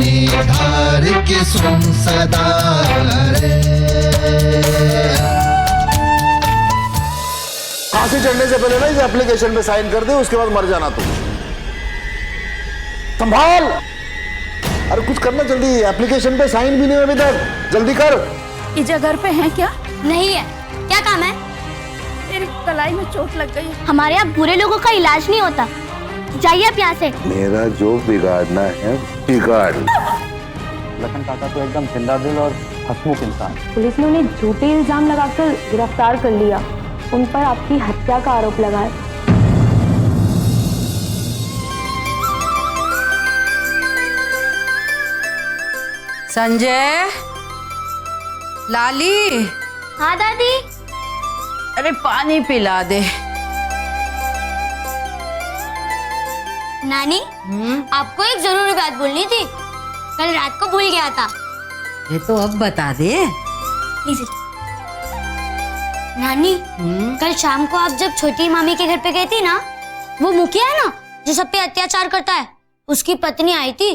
अपनी धार की सुन सदा रे। फांसी चढ़ने से पहले ना इस एप्लीकेशन पे साइन कर दे, उसके बाद मर जाना तू। संभाल, अरे कुछ करना जल्दी, एप्लीकेशन पे साइन भी नहीं है अभी तक, जल्दी कर। इजा घर पे है क्या? नहीं है। क्या काम है? मेरी कलाई में चोट लग गई है। हमारे यहाँ बुरे लोगों का इलाज नहीं होता, जाइए आप यहाँ से। मेरा जो बिगाड़ना है बिगाड़। लखन काका तो एकदम जिंदा दिल और हंसमुख इंसान। पुलिस ने उन्हें झूठे इल्जाम लगाकर गिरफ्तार कर लिया, उन पर आपकी हत्या का आरोप लगा है। संजय, लाली। हाँ दादी। अरे पानी पिला दे। नानी, आपको एक जरूरी बात बोलनी थी, कल रात को भूल गया था। ये तो अब बता दे। नानी, कल शाम को आप जब छोटी मामी के घर पे गई थी ना, वो मुखिया है ना जो सब पे अत्याचार करता है, उसकी पत्नी आई थी।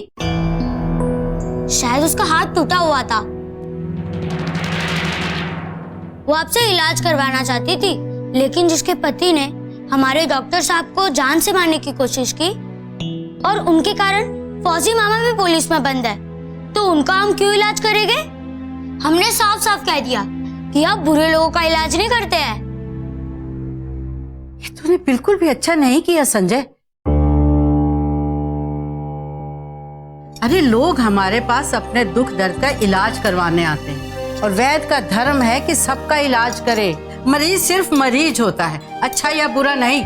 शायद उसका हाथ टूटा हुआ था, वो आपसे इलाज करवाना चाहती थी, लेकिन जिसके पति ने हमारे डॉक्टर साहब को जान से मारने की कोशिश की और उनके कारण फौजी मामा भी पुलिस में बंद है, तो उनका हम क्यों इलाज करेंगे? हमने साफ साफ कह दिया कि आप बुरे लोगों का इलाज नहीं करते हैं। ये तूने बिल्कुल भी अच्छा नहीं किया संजय। अरे लोग हमारे पास अपने दुख दर्द का इलाज करवाने आते हैं और वैद्य का धर्म है कि सबका इलाज करे। मरीज सिर्फ मरीज होता है, अच्छा या बुरा नहीं।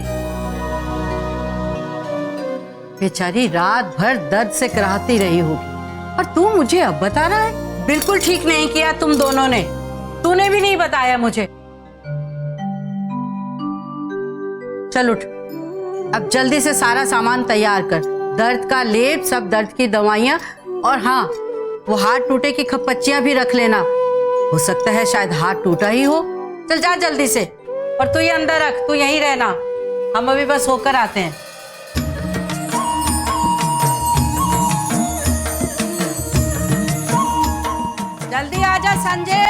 बेचारी रात भर दर्द से कराहती रही होगी और तू मुझे अब बता रहा है? बिल्कुल ठीक नहीं किया तुम दोनों ने। तूने भी नहीं बताया मुझे। चल उठ, अब जल्दी से सारा सामान तैयार कर। दर्द का लेप, सब दर्द की दवाइयां, और हाँ, वो हाथ टूटे की खपच्चियां भी रख लेना। हो सकता है शायद हाथ टूटा ही हो। चल जा जल्दी से। और तू ये अंदर रख, तू यहीं रहना, हम अभी बस होकर आते हैं। जल्दी आजा संजय।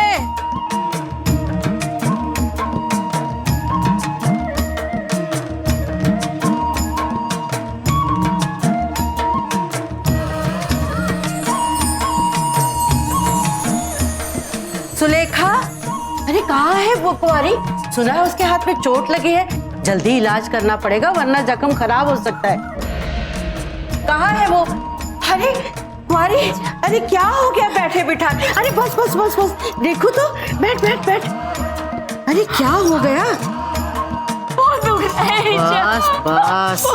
सुलेखा, अरे कहाँ है वो कुंवारी? सुना है उसके हाथ में चोट लगी है, जल्दी इलाज करना पड़ेगा वरना जख्म खराब हो सकता है। कहाँ है वो? अरे कुंवारी, अरे क्या हो गया बैठे बिठा? अरे बस बस बस बस, देखो तो, बैठ बैठ बैठ। अरे क्या हो गया? बहुत दुख है। बस बस,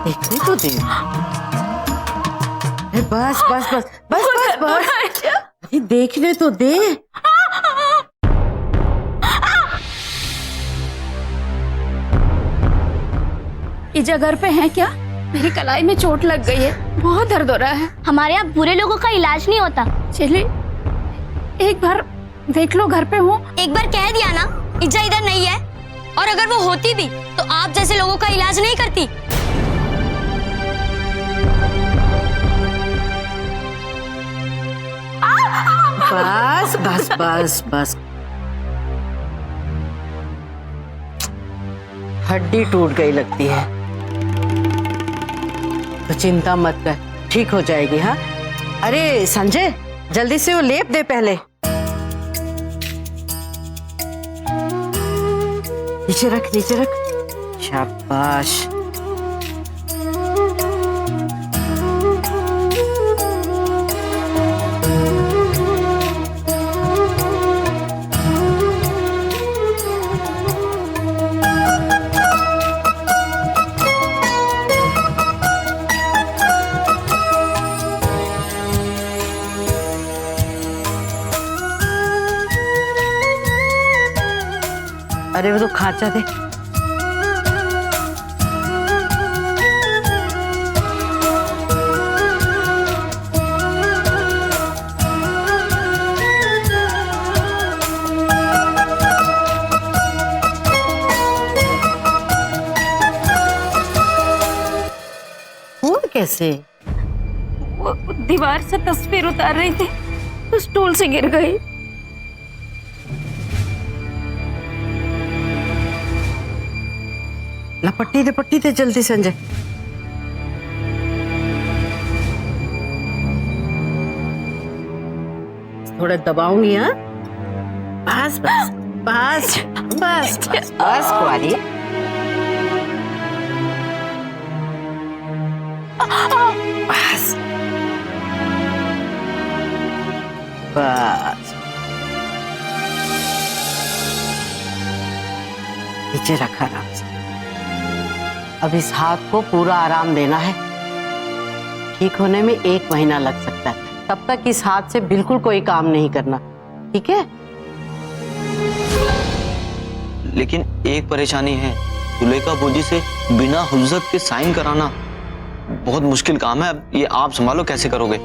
देखने तो दे। बस बस बस बस बस बस, अरे देखने तो दे। इजा घर पे है क्या? मेरी कलाई में चोट लग गई है, बहुत दर्द हो रहा है। हमारे यहाँ बुरे लोगों का इलाज नहीं होता। चलिए एक बार देख लो, घर पे हो। एक बार कह दिया ना, इज्जा इधर नहीं है, और अगर वो होती भी तो आप जैसे लोगों का इलाज नहीं करती। बस बस बस बस, हड्डी टूट गई लगती है, तो चिंता मत कर, ठीक हो जाएगी। हाँ, अरे संजय, जल्दी से वो लेप दे पहले। नीचे रख, नीचे रख। शाबाश। अरे वो तो खांचा दे। कैसे? वो दीवार से तस्वीर उतार रही थी तो स्टूल से गिर गई। ला पट्टी दे जल्दी संजय। थोड़ा दबाऊंगी। हाँ बस बस बस बस बस बस कुंवारी। बस बस नीचे रखा आराम से। अब इस हाथ को पूरा आराम देना है। ठीक होने में 1 महीना लग सकता है, तब तक इस हाथ से बिल्कुल कोई काम नहीं करना, ठीक है? लेकिन एक परेशानी है, सुलेखा फौजी से बिना हुज्जत के साइन कराना बहुत मुश्किल काम है। अब ये आप संभालो, कैसे करोगे?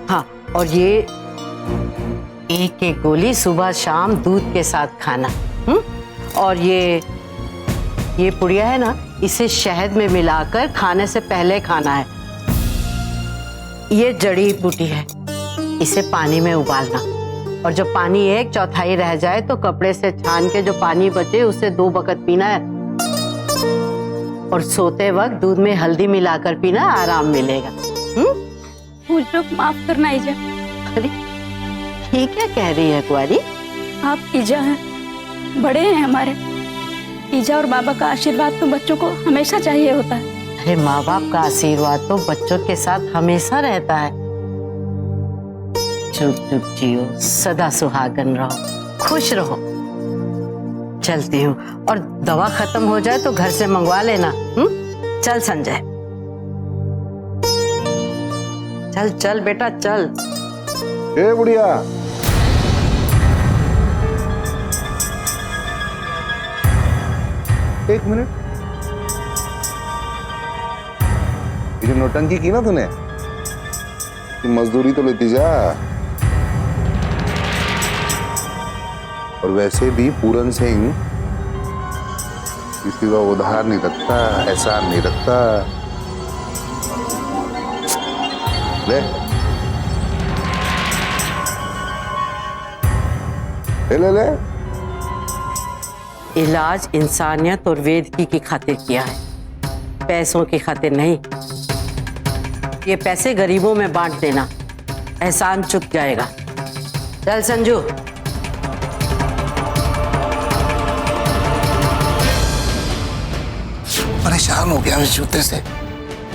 हाँ, और ये 1-1 गोली सुबह शाम दूध के साथ खाना। और ये पुड़िया है ना, इसे शहद में मिलाकर खाने से पहले खाना है। ये जड़ी बूटी है, इसे पानी में उबालना, और जब पानी 1/4 रह जाए तो कपड़े से छान के जो पानी बचे उसे 2 बकत पीना है। और सोते वक्त दूध में हल्दी मिलाकर पीना, आराम मिलेगा। मुझे माफ करना ईजा। अरे ये क्या कह रही है कुंवारी? आप ईजा हैं, बड़े हैं हमारे। ईजा और बाबा का आशीर्वाद तो बच्चों को हमेशा चाहिए होता है। अरे माँ बाप का आशीर्वाद तो बच्चों के साथ हमेशा रहता है। चुप चुप जियो, सदा सुहागन रहो, खुश रहो। चलती हूँ, और दवा खत्म हो जाए तो घर से मंगवा लेना। चल संजय, चल चल बेटा चल। ए बुढ़िया, एक मिनट, ये जो नौटंकी की ना तूने, ये मजदूरी तो लेती जा। और वैसे भी पूरन सिंह किसी का उधार नहीं रखता, एहसान नहीं रखता। ले ले ले। इलाज इंसानियत और वेद की खातिर किया है, पैसों की खातिर नहीं। ये पैसे गरीबों में बांट देना, एहसान चुक जाएगा। चल संजू। परेशान हो गया उस जूते से।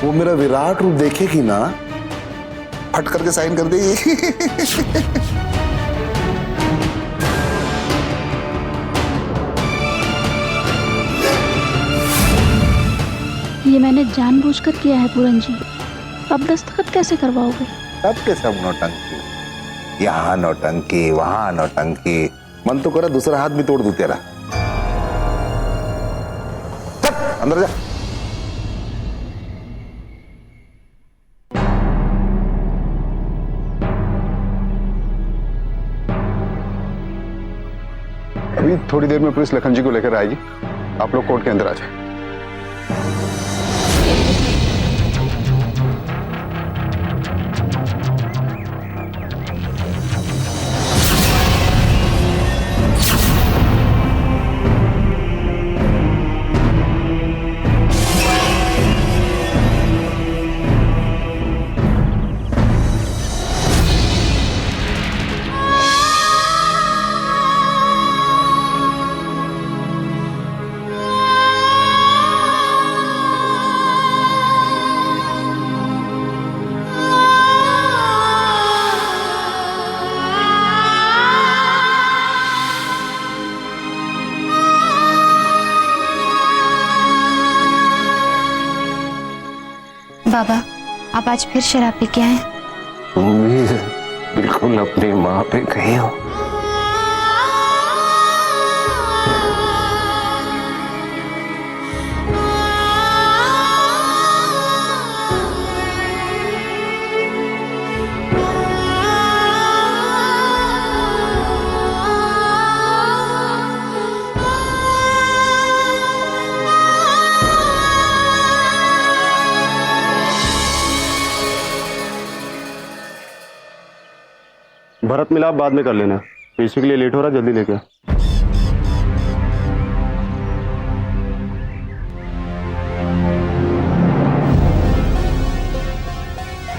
वो मेरा विराट रूप देखेगी ना, फट करके साइन कर देगी। ये मैंने जानबूझकर किया है पूरन जी। अब दस्तखत कैसे करवाओगे? सब के सब नौटंकी, यहाँ नौटंकी वहां नौटंकी। मन तो करा दूसरा हाथ भी तोड़ दूं तेरा। चल अंदर जा। अभी थोड़ी देर में पुलिस लखन जी को लेकर आएगी, आप लोग कोर्ट के अंदर आ जाए। बाबा, आप आज फिर शराब पी के आए? तुम भी बिल्कुल अपनी माँ पे गई हो। भरत मिलाप बाद में कर लेना, पेशी के लिए लेट हो रहा, जल्दी लेके आ।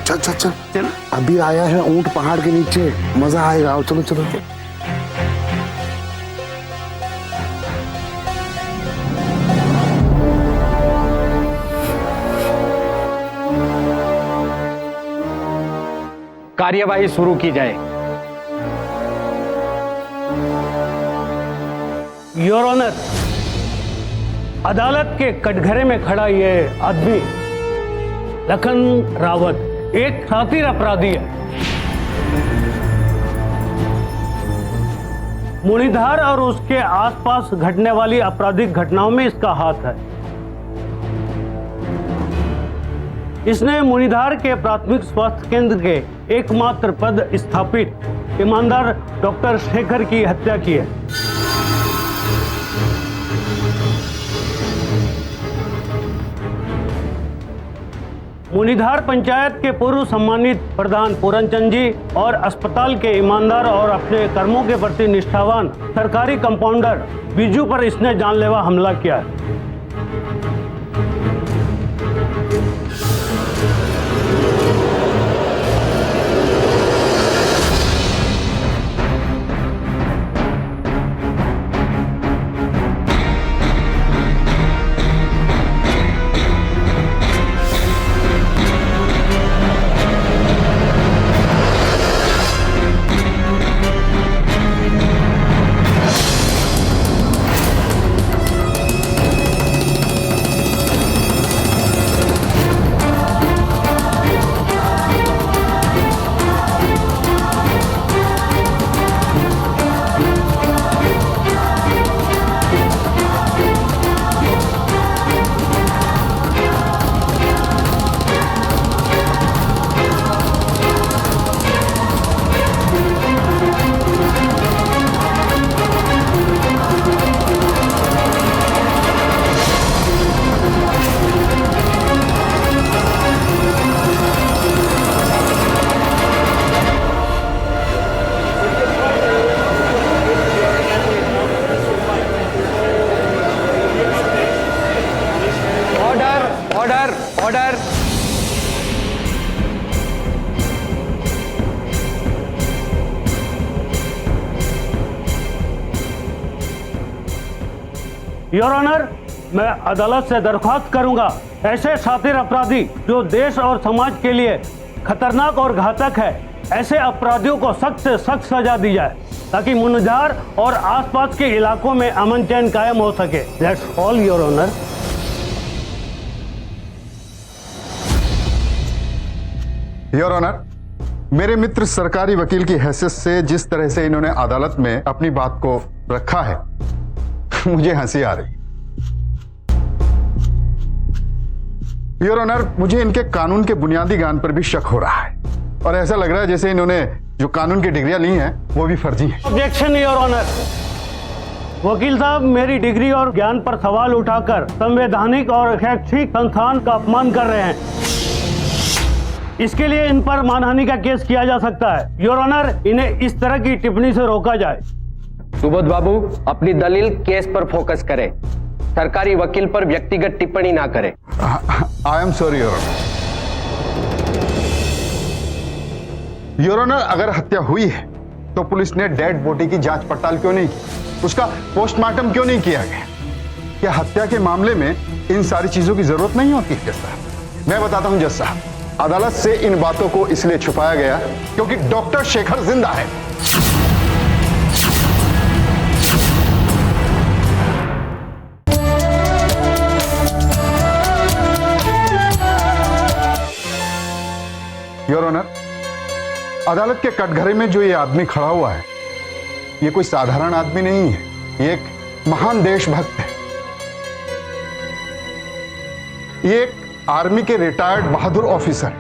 चल चल चल चल, अभी आया है ऊंट पहाड़ के नीचे, मजा आएगा। आओ चलो चलो। कार्यवाही शुरू की जाए। योर ऑनर, अदालत के कटघरे में खड़ा ये आदमी लखन रावत एक शातिर अपराधी है। मुरलीधर और उसके आसपास घटने वाली आपराधिक घटनाओं में इसका हाथ है। इसने मुरलीधर के प्राथमिक स्वास्थ्य केंद्र के एकमात्र पद स्थापित ईमानदार डॉक्टर शेखर की हत्या की है। मुरलीधर पंचायत के पूर्व सम्मानित प्रधान पूरनचंद जी और अस्पताल के ईमानदार और अपने कर्मों के प्रति निष्ठावान सरकारी कंपाउंडर बिजू पर इसने जानलेवा हमला किया है। ऑर्डर। योर ऑनर, मैं अदालत से दरख्वास्त करूंगा ऐसे शातिर अपराधी जो देश और समाज के लिए खतरनाक और घातक है, ऐसे अपराधियों को सख्त से सख्त सजा दी जाए ताकि मुनजार और आसपास के इलाकों में अमन चैन कायम हो सके। That's all your honour. Your honour, मेरे मित्र सरकारी वकील की हैसियत से जिस तरह से इन्होंने अदालत में अपनी बात को रखा है, मुझे हंसी आ रही। योर ऑनर, मुझे इनके कानून के बुनियादी ज्ञान पर भी शक हो रहा है और ऐसा लग रहा है जैसे इन्होंने जो कानून की डिग्रियां ली हैं वो भी फर्जी हैं। Objection your honour. वकील साहब मेरी डिग्री और ज्ञान पर सवाल उठाकर संवैधानिक और शैक्षिक संस्थान का अपमान कर रहे हैं। इसके लिए इन पर मानहानि का केस किया जा सकता है। योर ऑनर, इन्हें इस तरह की टिप्पणी से रोका जाए। सुबोध बाबू, अपनी दलील केस पर फोकस करें, सरकारी वकील पर व्यक्तिगत टिप्पणी ना करें। I am sorry your honour. Your honour, अगर हत्या हुई है तो पुलिस ने डेड बॉडी की जांच पड़ताल क्यों नहीं की? उसका पोस्टमार्टम क्यों नहीं किया गया? क्या हत्या के मामले में इन सारी चीजों की जरूरत नहीं होती है? जज साहब, मैं बताता हूं जज साहब, अदालत से इन बातों को इसलिए छुपाया गया क्योंकि डॉक्टर शेखर जिंदा है। योर ऑनर, अदालत के कटघरे में जो ये आदमी खड़ा हुआ है, ये कोई साधारण आदमी नहीं है, ये एक महान देशभक्त है। ये एक आर्मी के रिटायर्ड बहादुर ऑफिसर।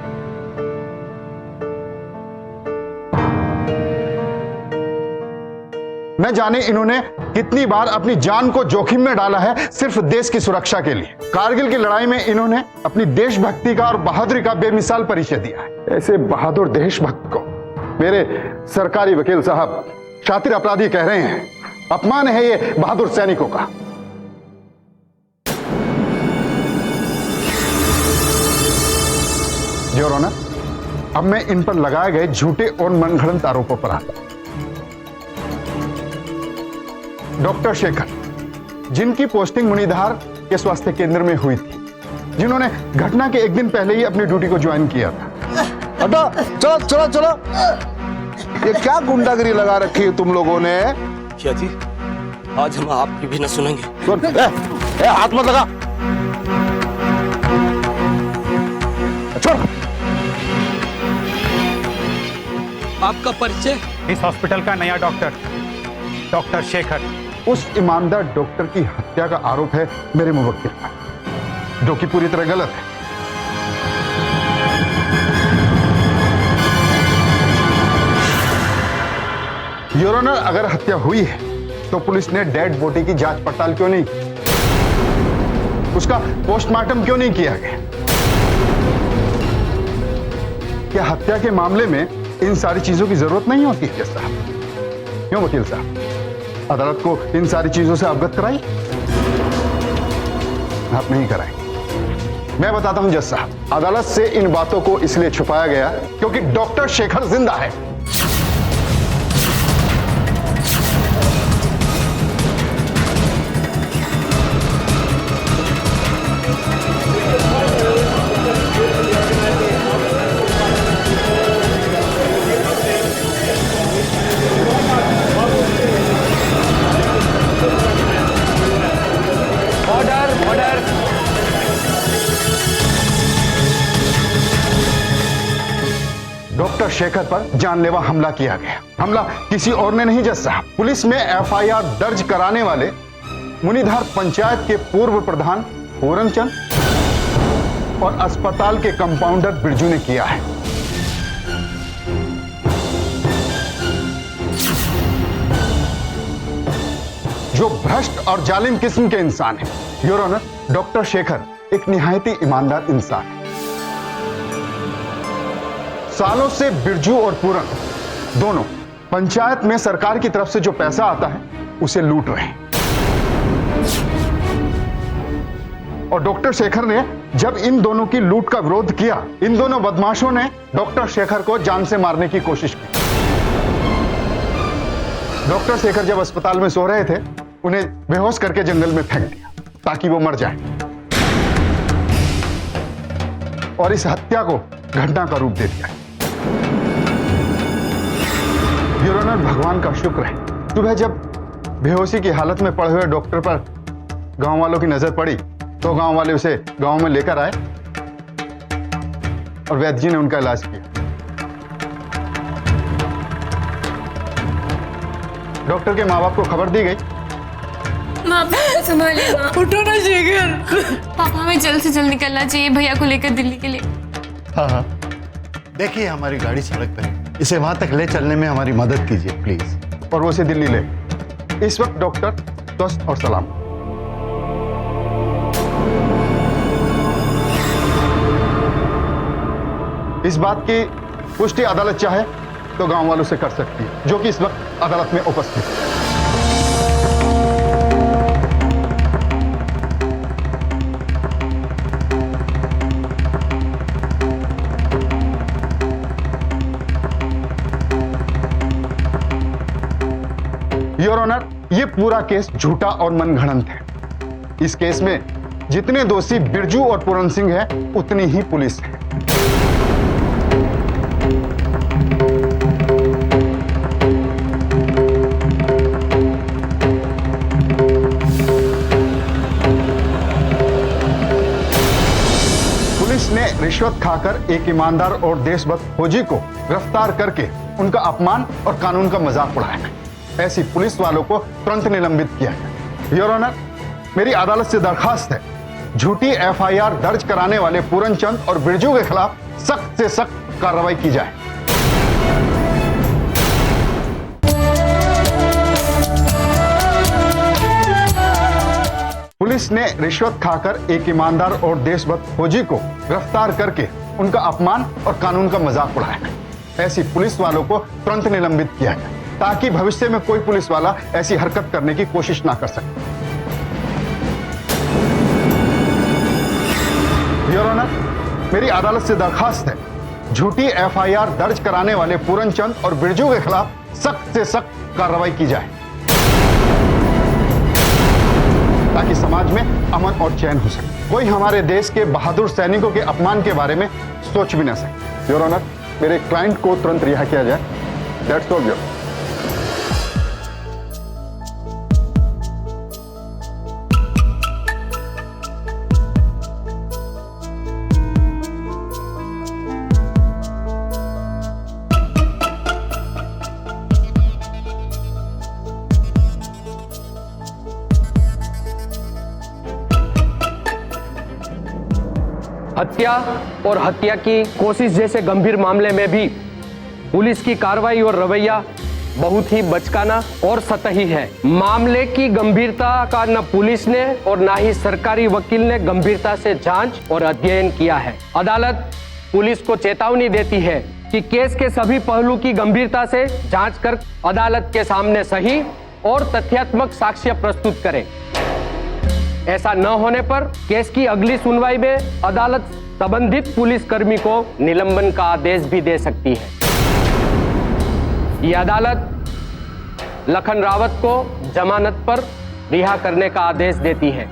न जाने इन्होंने कितनी बार अपनी जान को जोखिम में डाला है सिर्फ देश की सुरक्षा के लिए। कारगिल की लड़ाई में इन्होंने अपनी देशभक्ति का और बहादुरी का बेमिसाल परिचय दिया है। ऐसे बहादुर देशभक्त को मेरे सरकारी वकील साहब शातिर अपराधी कह रहे हैं, अपमान है ये बहादुर सैनिकों का। योर ऑनर, अब मैं इन पर लगाए गए झूठे और मनगढ़ंत आरोपों पर आता हूं। डॉक्टर शेखर, जिनकी पोस्टिंग मुनिधार के स्वास्थ्य केंद्र में हुई थी, जिन्होंने घटना के एक दिन पहले ही अपनी ड्यूटी को ज्वाइन किया था। हटो, चलो चलो चलो, ये क्या गुंडागिरी लगा रखी है तुम लोगों ने? क्या जी, आज हम आपकी भी न सुनेंगे। सुन, हाथ मत लगा, छोड़। आपका परिचय? इस हॉस्पिटल का नया डॉक्टर, डॉक्टर शेखर। उस ईमानदार डॉक्टर की हत्या का आरोप है मेरे मुवक्किल पर, जो कि पूरी तरह गलत है। योर ऑनर, अगर हत्या हुई है तो पुलिस ने डेड बॉडी की जांच पड़ताल क्यों नहीं की? उसका पोस्टमार्टम क्यों नहीं किया गया? क्या हत्या के मामले में इन सारी चीजों की जरूरत नहीं होती है साहब? क्यों वकील साहब, अदालत को इन सारी चीजों से अवगत कराई? आप नहीं कराई। मैं बताता हूं जज साहब, अदालत से इन बातों को इसलिए छुपाया गया क्योंकि डॉक्टर शेखर जिंदा है। डॉक्टर शेखर पर जानलेवा हमला किया गया। हमला किसी और ने नहीं जज साहब, पुलिस में एफआईआर दर्ज कराने वाले मुनिधार पंचायत के पूर्व प्रधान पूरनचंद और अस्पताल के कंपाउंडर बिरजू ने किया है। जो भ्रष्ट और जालिम किस्म के इंसान है। योर ऑनर, डॉक्टर शेखर एक निहायती ईमानदार इंसान है। सालों से बिरजू और पूरन दोनों पंचायत में सरकार की तरफ से जो पैसा आता है उसे लूट रहे हैं। और डॉक्टर शेखर ने जब इन दोनों की लूट का विरोध किया, इन दोनों बदमाशों ने डॉक्टर शेखर को जान से मारने की कोशिश की। डॉक्टर शेखर जब अस्पताल में सो रहे थे, उन्हें बेहोश करके जंगल में फेंक दिया ताकि वो मर जाए, और इस हत्या को घटना का रूप दे दिया। योर ऑनर, भगवान का शुक्र है, सुबह जब बेहोशी की हालत में पड़े हुए डॉक्टर पर गांव वालों की नजर पड़ी तो गांव वाले उसे गांव में लेकर आए और वैद्य जी ने उनका इलाज किया। डॉक्टर के माँ बाप को खबर दी गई। माँ बाप संभालिए, उठो ना शेखर। पापा, हमें जल्द से जल्द निकलना चाहिए भैया को लेकर दिल्ली के लिए। हाँ हाँ, देखिए हमारी गाड़ी सड़क पर है, इसे वहां तक ले चलने में हमारी मदद कीजिए प्लीज। और वो उसे दिल्ली ले। इस वक्त डॉक्टर स्वस्थ और सलाम। इस बात की पुष्टि अदालत चाहे तो गांव वालों से कर सकती है, जो कि इस वक्त अदालत में उपस्थित है। योर ऑनर, यह पूरा केस झूठा और मनगढ़ंत है। इस केस में जितने दोषी बिरजू और पूरन सिंह है, उतनी ही पुलिस है। पुलिस ने रिश्वत खाकर एक ईमानदार और देशभक्त फौजी को गिरफ्तार करके उनका अपमान और कानून का मजाक उड़ाया। ऐसी पुलिस वालों को तुरंत निलंबित किया गया। योर ऑनर, मेरी अदालत से दरखास्त है, झूठी एफआईआर दर्ज कराने वाले पूरनचंद और बिरजू के खिलाफ सख्त से सख्त कार्रवाई की जाए। पुलिस ने रिश्वत खाकर एक ईमानदार और देशभक्त फौजी को गिरफ्तार करके उनका अपमान और कानून का मजाक उड़ाया। ऐसी पुलिस वालों को तुरंत निलंबित किया जाए, ताकि भविष्य में कोई पुलिस वाला ऐसी हरकत करने की कोशिश ना कर सके। योर ऑनर, मेरी अदालत से दरखास्त है, झूठी एफआईआर दर्ज कराने वाले पूरनचंद और बिरजू के खिलाफ सख्त से सख्त कार्रवाई की जाए, ताकि समाज में अमन और चैन हो सके। कोई हमारे देश के बहादुर सैनिकों के अपमान के बारे में सोच भी ना सके। योर ऑनर, मेरे क्लाइंट को तुरंत रिहा किया जाए। That's all your. हत्या और हत्या की कोशिश जैसे गंभीर मामले में भी पुलिस की कार्रवाई और रवैया बहुत ही बचकाना और सतही है। मामले की गंभीरता का न पुलिस ने और न ही सरकारी वकील ने गंभीरता से जांच और अध्ययन किया है। अदालत पुलिस को चेतावनी देती है कि केस के सभी पहलू की गंभीरता से जांच कर अदालत के सामने सही और तथ्यात्मक साक्ष्य प्रस्तुत करे। ऐसा न होने पर केस की अगली सुनवाई में अदालत संबंधित पुलिस कर्मी को निलंबन का आदेश भी दे सकती है। यह अदालत लखन रावत को जमानत पर रिहा करने का आदेश देती है।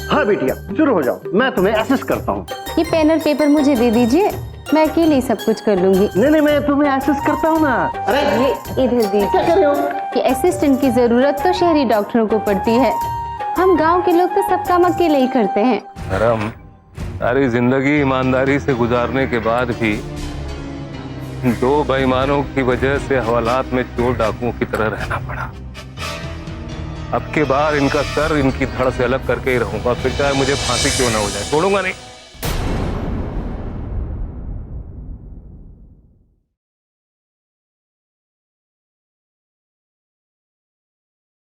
हाँ बेटिया, शुरू हो जाओ, मैं तुम्हें असिस्ट करता हूँ। ये पेन और पेपर मुझे दे दीजिए, मैं अकेले ही सब कुछ कर लूंगी। नहीं, मैं तुम्हें असिस्ट करता हूँ ना। अरे ये इधर दीजिए। क्या कर रहे हो? कि असिस्टेंट की जरूरत तो शहरी डॉक्टरों को पड़ती है, हम गांव के लोग तो सब काम अकेले ही करते हैं। धर्म, सारी जिंदगी ईमानदारी से गुजारने के बाद भी दो बेईमानों की वजह से हवालात में चोर डाकुओं की तरह रहना पड़ा। अब के बार इनका सर इनकी धड़ से अलग करके ही रहूंगा, फिर चाहे मुझे फांसी क्यों ना हो जाए, छोड़ूंगा नहीं।